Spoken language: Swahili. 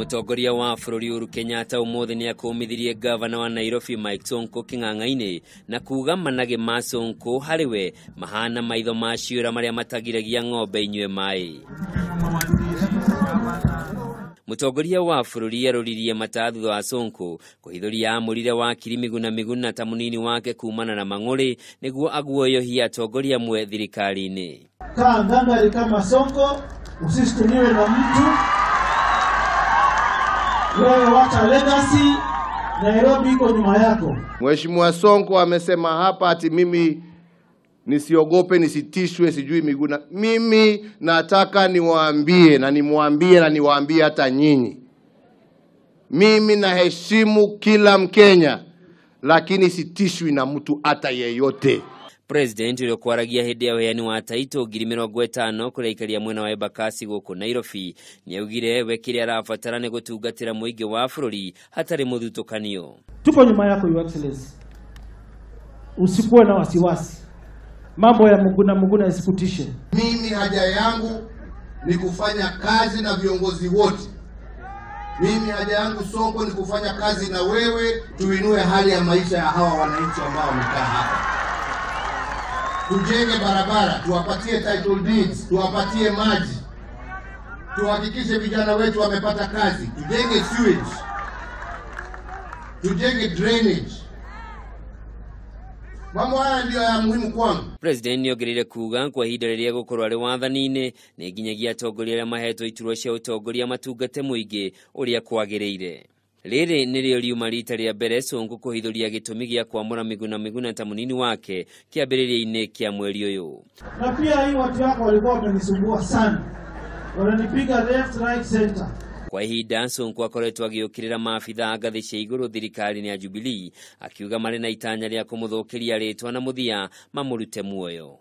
Mutongoria wa bururi Uhuru Kenyatta umuthi ni akumithirie gavana wa Nairobi Mike Sonko king'ang'a-ini na kuuga manage ma Sonko hariwe mahana maitho ma ciura maria matagiragia ng'ombe inywe mai. Mutongoria wa bururi aroririe matathu wa Sonko kuhithuria amurire wakili Miguna Miguna ta munini wake kumana na mang'uri niguo aguoyohia atongoria amwe thirikari-ini. Ngangari kama Sonko usisitumiwe na mtu. Wewe wacha legacy, Nairobi iko nyuma yako. Mheshimiwa Sonko amesema hapa ati mimi nisiogope, nisitishwe, sijui Miguna. Mimi nataka niwaambie na niwaambie hata nyinyi. Mimi naheshimu kila Mkenya, lakini sitishwi na mtu hata yeyote. President ule kwaragia hede ya uheani wa taito 50 kule Akiaria mwena wa Embakasi guku Nairobi niaugire wakili arabatara ne gutungatira muingi wa bururi hatari muthutukanio. Tuko nyuma yako Your Excellency. Usikuwe na wasiwasi. Mambo ya Miguna isikutishe. Mimi haja yangu ni kufanya kazi na viongozi wote. Mimi haja yangu Sonko ni kufanya kazi na wewe, tuinue hali ya maisha ya hawa wananchi ambao wamekaa hapa. Tujenge barabara, tuwapatie title deeds, tuwapatie maji. Tuhakikishe vijana wetu wamepata kazi, tujenge sewage, tujenge drainage. Mambo haya ndio ya muhimu kwangu. President niokiriire kuuga kwa ihinda riria gukorwo ari wathani-ini ni nginyagia atongoria aria mahetwo iturwa cia utongoria matungate muingi uria kwagiriire. Riri nirio riuma rita ria mbere Sonko kuhithuria gitumi gia kwamura Miguna Miguna ta munini wake kiambiriria-ini kia mweri uyu. Na pia hii watu wako walikuwa wamenisumbua sana. Wananipiga left right center. Kwa ihinda Sonko akoretwo agiukirira maabitha ngathi cia iguru thirikari-ini ya Jubilee akiuga mari na itanya ria kumuthukiria ritwa na muthia mamurute muoyo.